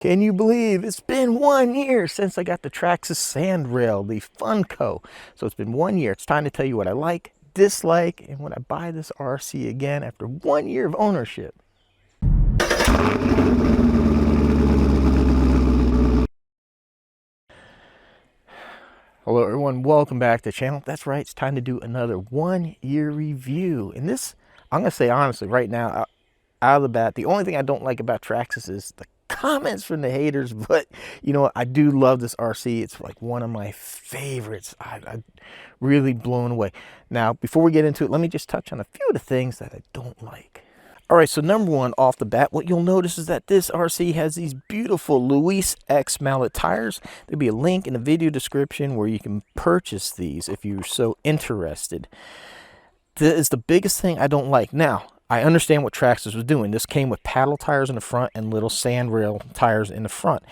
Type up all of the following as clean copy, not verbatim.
Can you believe it's been 1 year since I got the Traxxas Sandrail, the Funco? So it's been 1 year. It's time to tell you what I like, dislike, and when I buy this RC again after 1 year of ownership. Hello everyone, welcome back to the channel. That's right, it's time to do another 1 year review. And this, I'm gonna say honestly right now, out of the bat, the only thing I don't like about Traxxas is the comments from the haters, but you know what, I do love this RC. It's like one of my favorites. I'm really blown away. Now, before we get into it, let me just touch on a few of the things that I don't like. All right, so number one, off the bat, what you'll notice is that this RC has these beautiful Luis X mallet tires. There'll be a link in the video description where you can purchase these if you're so interested. This is the biggest thing I don't like. Now, I understand what Traxxas was doing. This came with paddle tires in the front and little sandrail tires in the front.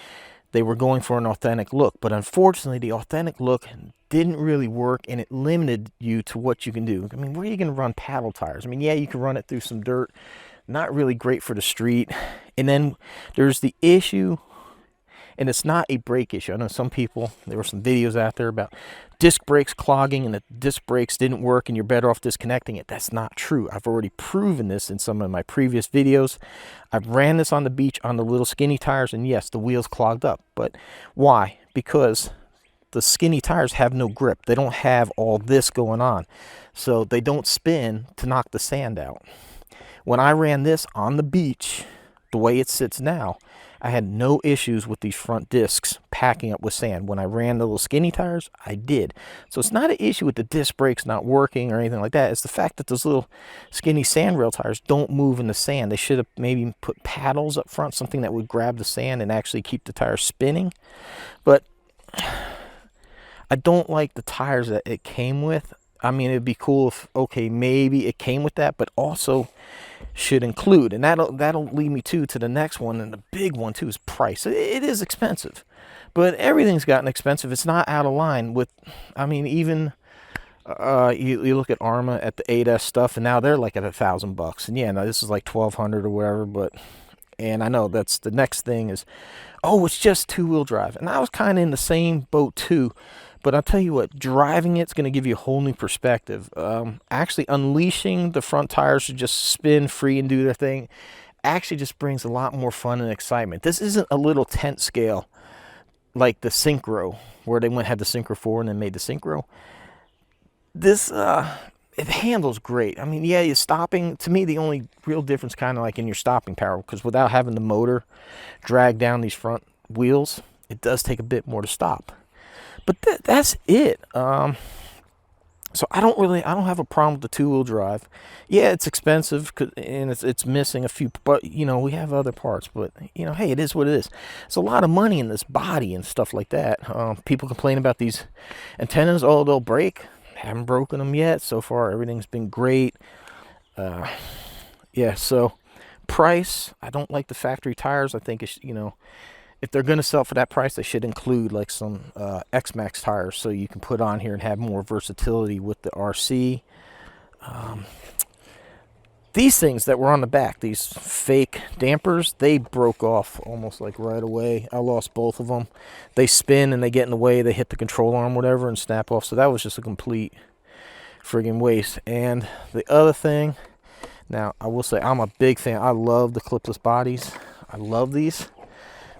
They were going for an authentic look, but unfortunately the authentic look didn't really work, and it limited you to what you can do. I mean, where are you going to run paddle tires? I mean, yeah, you can run it through some dirt. Not really great for the street. And then there's the issue, and it's not a brake issue. I know some people, there were some videos out there about disc brakes clogging and the disc brakes didn't work and you're better off disconnecting it. That's not true. I've already proven this in some of my previous videos. I've ran this on the beach on the little skinny tires, and yes, the wheels clogged up. But why? Because the skinny tires have no grip. They don't have all this going on. So they don't spin to knock the sand out. When I ran this on the beach, the way it sits now, I had no issues with these front discs packing up with sand. When I ran the little skinny tires, I did. So it's not an issue with the disc brakes not working or anything like that. It's the fact that those little skinny sandrail tires don't move in the sand. They should have maybe put paddles up front, something that would grab the sand and actually keep the tires spinning. But I don't like the tires that it came with. I mean, it'd be cool if, okay, maybe it came with that, but also should include, and that'll lead me to the next one, and the big one too is price. It is expensive, but everything's gotten expensive. It's not out of line with, I mean, even you look at Arma at the 8S stuff, and now they're like at $1,000. And yeah, now this is like 1,200 or whatever. But, and I know that's the next thing is, oh, it's just two-wheel drive, and I was kind of in the same boat too. But I'll tell you what, driving it's going to give you a whole new perspective. Actually unleashing the front tires to just spin free and do their thing actually just brings a lot more fun and excitement. This isn't a little tent scale like the Synchro, where they had the Synchro 4 and then made the Synchro. This, it handles great. I mean, yeah, you're stopping. To me, the only real difference kind of like in your stopping power, because without having the motor drag down these front wheels, it does take a bit more to stop. But that's it. So I don't have a problem with the two-wheel drive. Yeah, it's expensive and it's missing a few, but you know, we have other parts. But you know, hey, it is what it is. It's a lot of money in this body and stuff like that. People complain about these antennas. Oh, they'll break. Haven't broken them yet. So far, everything's been great. Yeah. So price. I don't like the factory tires. I think it's, you know, if they're going to sell for that price, they should include like some X-Max tires so you can put on here and have more versatility with the RC. These things that were on the back, these fake dampers, they broke off almost like right away. I lost both of them. They spin and they get in the way. They hit the control arm, whatever, and snap off. So that was just a complete friggin' waste. And the other thing, now I will say I'm a big fan. I love the clipless bodies. I love these.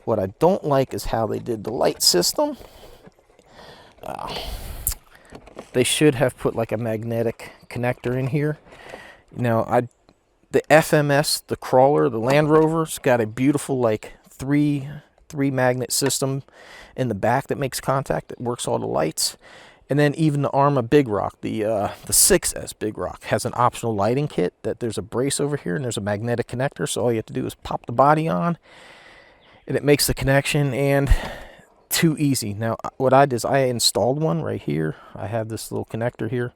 What I don't like is how they did the light system. They should have put like a magnetic connector in here. You know, the FMS, the crawler, the Land Rover's got a beautiful like three magnet system in the back that makes contact. That works all the lights. And then even the Arma Big Rock, the 6S Big Rock, has an optional lighting kit that there's a brace over here and there's a magnetic connector. So all you have to do is pop the body on, and it makes the connection, and too easy. Now, what I did is I installed one right here. I have this little connector here,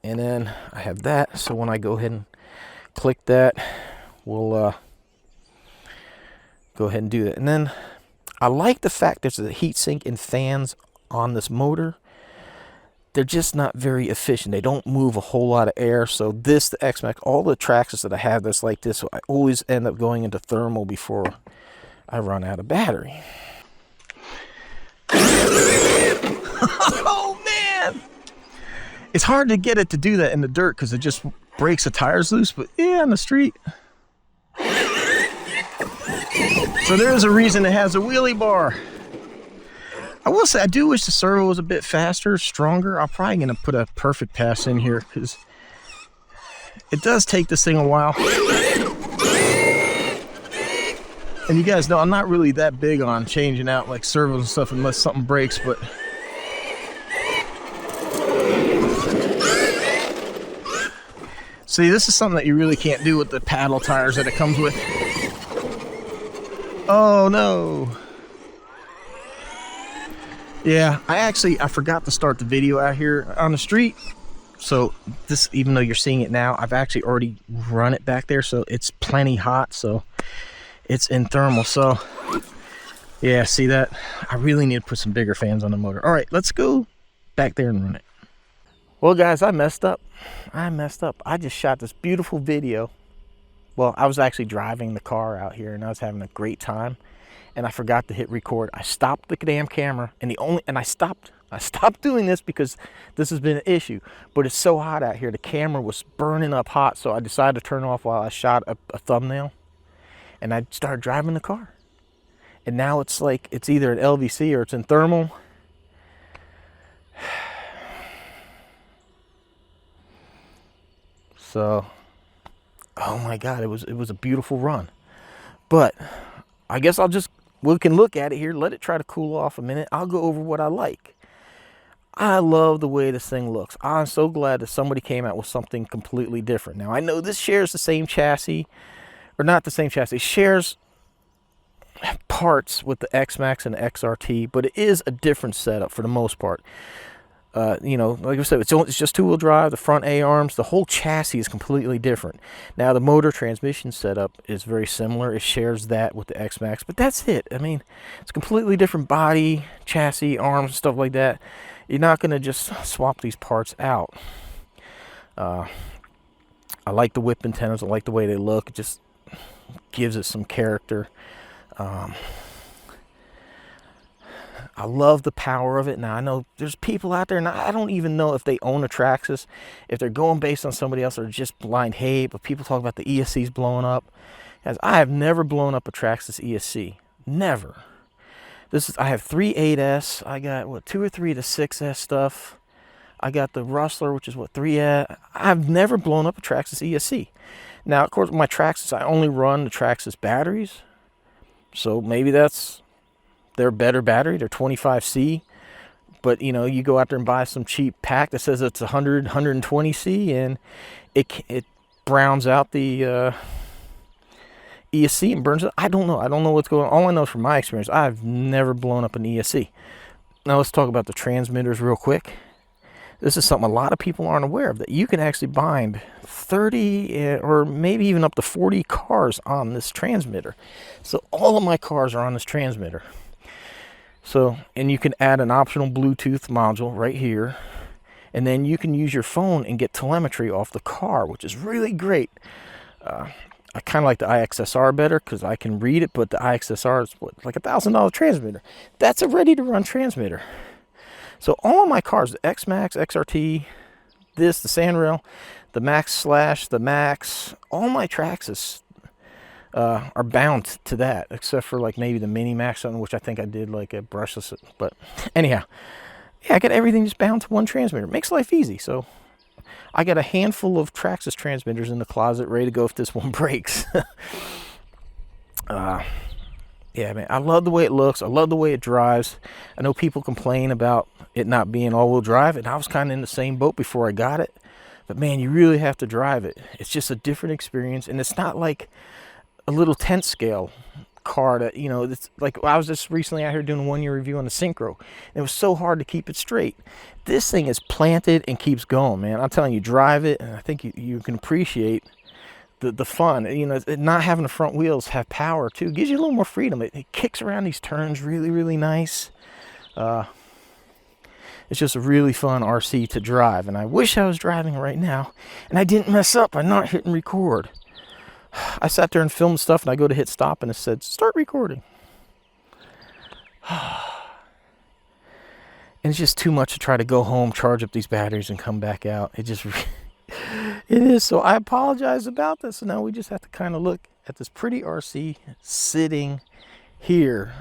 and then I have that. So when I go ahead and click that, we'll go ahead and do that. And then I like the fact there's a heat sink and fans on this motor. They're just not very efficient. They don't move a whole lot of air. So this, the X-Max, all the Traxxas that I have that's like this, so I always end up going into thermal before I run out of battery. Oh man! It's hard to get it to do that in the dirt because it just breaks the tires loose, but yeah, on the street. So there is a reason it has a wheelie bar. I will say I do wish the servo was a bit faster, stronger. I'm probably going to put a perfect pass in here because it does take this thing a while. And you guys know I'm not really that big on changing out like servos and stuff unless something breaks, but see, this is something that you really can't do with the paddle tires that it comes with. Oh no. Yeah, I forgot to start the video out here on the street. So this, even though you're seeing it now, I've actually already run it back there, so it's plenty hot, so it's in thermal. So yeah, see that? I really need to put some bigger fans on the motor. All right, let's go back there and run it. Well guys, I messed up. I just shot this beautiful video. Well, I was actually driving the car out here and I was having a great time, and I forgot to hit record. I stopped the damn camera, and I stopped doing this because this has been an issue, but it's so hot out here. The camera was burning up hot, so I decided to turn it off while I shot a thumbnail, and I started driving the car. And now it's like, it's either an LVC or it's in thermal. So, oh my God, it was a beautiful run. But I guess we can look at it here, let it try to cool off a minute. I'll go over what I like. I love the way this thing looks. I'm so glad that somebody came out with something completely different. Now, I know this shares the same chassis, or not the same chassis, it shares parts with the X-Max and the XRT, but it is a different setup for the most part. You know, like I said, it's just two-wheel drive, the front A-arms, the whole chassis is completely different. Now, the motor transmission setup is very similar. It shares that with the X-Max, but that's it. I mean, it's completely different body, chassis, arms, stuff like that. You're not going to just swap these parts out. I like the whip antennas. I like the way they look. It just gives it some character. I love the power of it. Now, I know there's people out there, and I don't even know if they own a Traxxas, if they're going based on somebody else or just blind hate, but people talk about the ESCs blowing up. As I have never blown up a Traxxas ESC. Never. I have 3 8S. I got, 2 or 3 to 6S stuff. I got the Rustler, which is 3S. I've never blown up a Traxxas ESC. Now, of course, with my Traxxas, I only run the Traxxas batteries. So maybe that's their better battery, their 25C. But, you know, you go out there and buy some cheap pack that says it's 120C, and it browns out the ESC and burns it. I don't know. I don't know what's going on. All I know from my experience, I've never blown up an ESC. Now, let's talk about the transmitters real quick. This is something a lot of people aren't aware of, that you can actually bind 30 or maybe even up to 40 cars on this transmitter. So all of my cars are on this transmitter. So, and you can add an optional Bluetooth module right here, and then you can use your phone and get telemetry off the car, which is really great. I kind of like the IXSR better because I can read it, but the IXSR is like $1,000 transmitter. That's a ready-to-run transmitter. So all of my cars, the X-Max, XRT, the Sandrail, the Max Slash, the Max, all my Traxxas are bound to that, except for like maybe the Mini Max, something which I think I did like a brushless. But anyhow, yeah, I got everything just bound to one transmitter. It makes life easy. So I got a handful of Traxxas transmitters in the closet ready to go if this one breaks. Yeah, man, I love the way it looks. I love the way it drives. I know people complain about it not being all-wheel drive, and I was kind of in the same boat before I got it. But man, you really have to drive it. It's just a different experience, and it's not like a little 10th scale car that, you know, it's like I was just recently out here doing a 1-year review on the Synchro. It was so hard to keep it straight. This thing is planted and keeps going, man. I'm telling you, drive it, and I think you can appreciate the fun. You know, not having the front wheels have power too. It gives you a little more freedom. It kicks around these turns really, really nice. It's just a really fun RC to drive, and I wish I was driving right now and I didn't mess up by not hitting record. I sat there and filmed stuff, and I go to hit stop, and it said start recording. And it's just too much to try to go home, charge up these batteries, and come back out. It just, it is. So I apologize about this. So now we just have to kind of look at this pretty RC sitting here.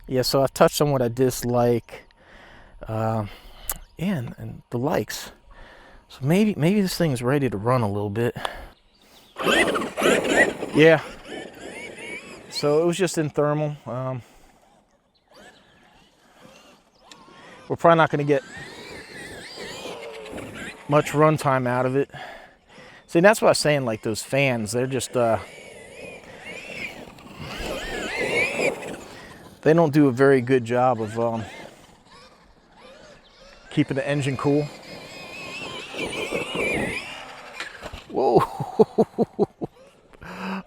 Yeah, so I've touched on what I dislike, and the likes. So maybe this thing's ready to run a little bit. Yeah. So it was just in thermal. We're probably not going to get much runtime out of it. See, that's what I was saying, like those fans, they're just, they don't do a very good job of keeping the engine cool. Whoa.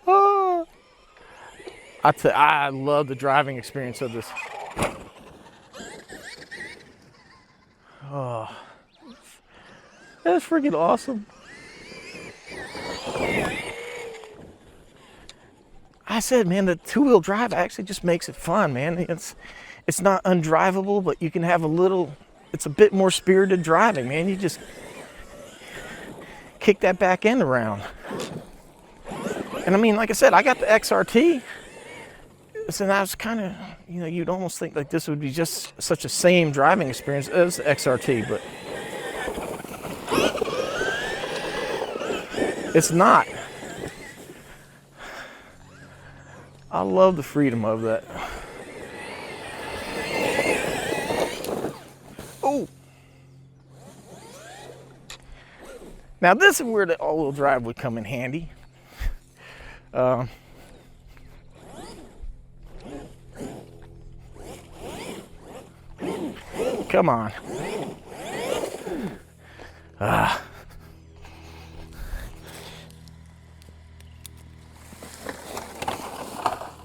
Oh. I love the driving experience of this. Oh, that's freaking awesome. I said, man, the two-wheel drive actually just makes it fun, man. It's not undrivable, but you can have a little, it's a bit more spirited driving, man. You just kick that back end around. And I mean, like I said, I got the XRT. So that was kind of, you know, you'd almost think like this would be just such a same driving experience as the XRT, but it's not. I love the freedom of that. Oh. Now this is where the all-wheel drive would come in handy. Come on.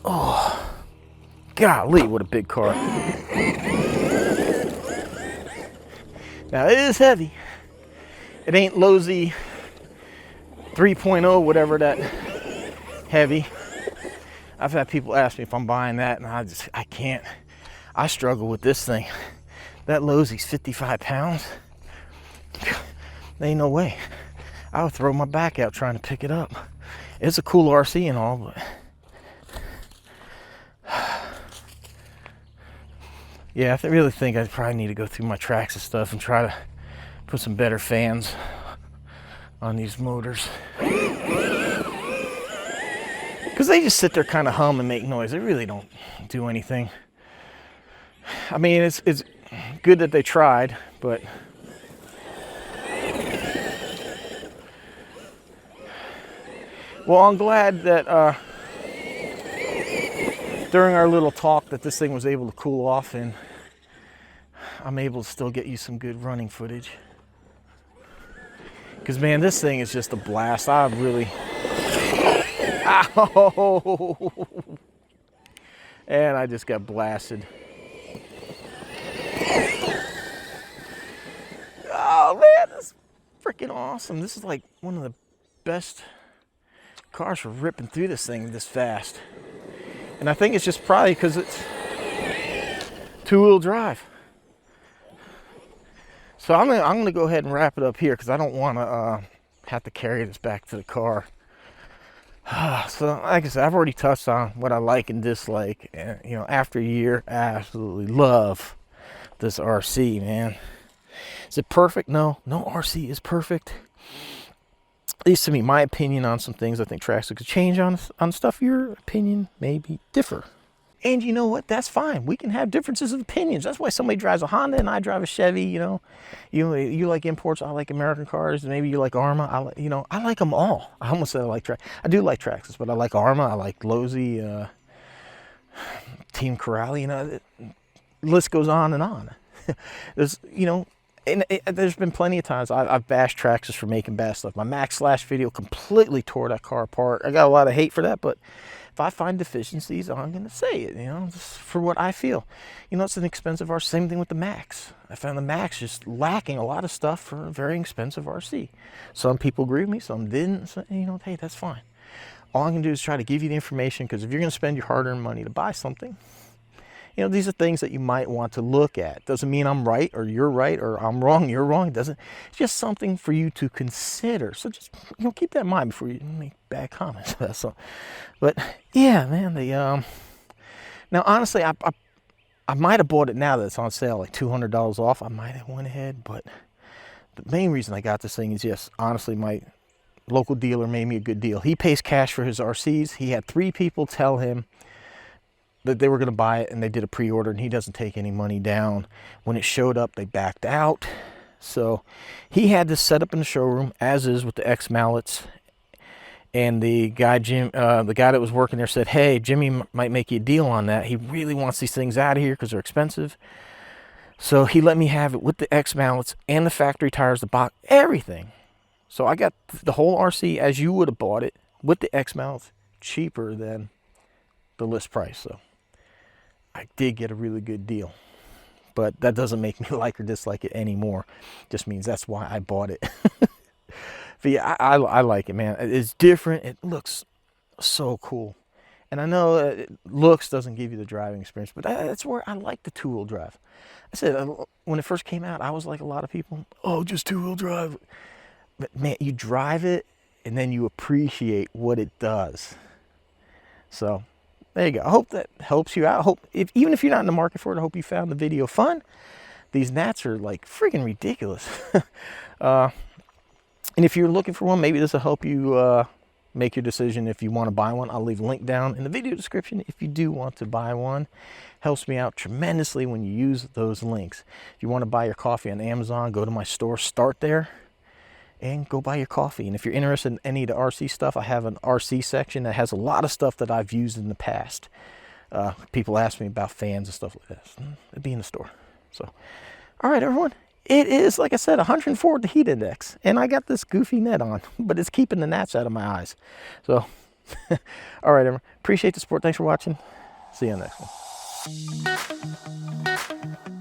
Oh, golly, what a big car. Now it is heavy. It ain't Lowe's 3.0, whatever that heavy. I've had people ask me if I'm buying that, and I can't. I struggle with this thing. That Lowe's 55 pounds. There ain't no way. I would throw my back out trying to pick it up. It's a cool RC and all, but yeah, I really think I probably need to go through my Traxxas stuff and try to put some better fans on these motors. Because they just sit there kind of hum and make noise. They really don't do anything. I mean, it's good that they tried, but well, I'm glad that during our little talk that this thing was able to cool off, and I'm able to still get you some good running footage. Because man, this thing is just a blast. I really, ow, and I just got blasted. Oh man, this is freaking awesome. This is like one of the best cars for ripping through this thing this fast. And I think it's just probably because it's two-wheel drive. So I'm gonna go ahead and wrap it up here because I don't want to have to carry this back to the car. So like I said, I've already touched on what I like and dislike. And you know, after a year, I absolutely love this RC, man. Is it perfect? No RC is perfect. At least to me, my opinion on some things I think Traxxas could change on stuff. Your opinion may be differ. And you know what? That's fine. We can have differences of opinions. That's why somebody drives a Honda and I drive a Chevy. You know, you like imports. I like American cars. Maybe you like Arma. I like them all. I almost said I like I do like Traxxas, but I like Arma. I like Lowe's, Team Corral. You know, the list goes on and on. There's, you know. And there's been plenty of times I've bashed Traxxas for making bad stuff. My Max Slash video completely tore that car apart. I got a lot of hate for that, but if I find deficiencies, I'm going to say it, you know, just for what I feel. You know, it's an expensive RC. Same thing with the Max. I found the Max just lacking a lot of stuff for a very expensive RC. Some people agree with me, some didn't. So, you know, hey, that's fine. All I'm going to do is try to give you the information, because if you're going to spend your hard-earned money to buy something, You know, these are things that you might want to look at. Doesn't mean I'm right or you're right, or I'm wrong, you're wrong. It doesn't. It's just something for you to consider. So just, you know, keep that in mind before you make bad comments. So, but yeah, man, now honestly, I might have bought it now that it's on sale, like $200 off. I might have went ahead, but the main reason I got this thing is, yes, honestly, my local dealer made me a good deal. He pays cash for his RCs. He had 3 people tell him that they were going to buy it, and they did a pre-order, and he doesn't take any money down. When it showed up, they backed out. So he had this set up in the showroom, as is with the X mallets. And the guy that was working there said, hey, Jimmy might make you a deal on that. He really wants these things out of here because they're expensive. So he let me have it with the X mallets and the factory tires, the box, everything. So I got the whole RC as you would have bought it with the X mallets, cheaper than the list price. So I did get a really good deal. But that doesn't make me like or dislike it anymore. Just means that's why I bought it. But yeah, I like it, man. It's different. It looks so cool. And I know looks doesn't give you the driving experience, but that's where I like the two-wheel drive. I said, when it first came out, I was like a lot of people, oh, just two-wheel drive. But man, you drive it, and then you appreciate what it does. So there you go. I hope that helps you out. Even if you're not in the market for it, I hope you found the video fun. These gnats are like freaking ridiculous. And if you're looking for one, maybe this will help you make your decision if you want to buy one. I'll leave a link down in the video description if you do want to buy one. Helps me out tremendously when you use those links. If you want to buy your coffee on Amazon, go to my store, start there, and go buy your coffee. And if you're interested in any of the RC stuff, I have an RC section that has a lot of stuff that I've used in the past. People ask me about fans and stuff like that. It'd be in the store. So, all right, everyone. It is, like I said, 104 the heat index, and I got this goofy net on, but it's keeping the gnats out of my eyes. So, all right, everyone. Appreciate the support. Thanks for watching. See you on the next one.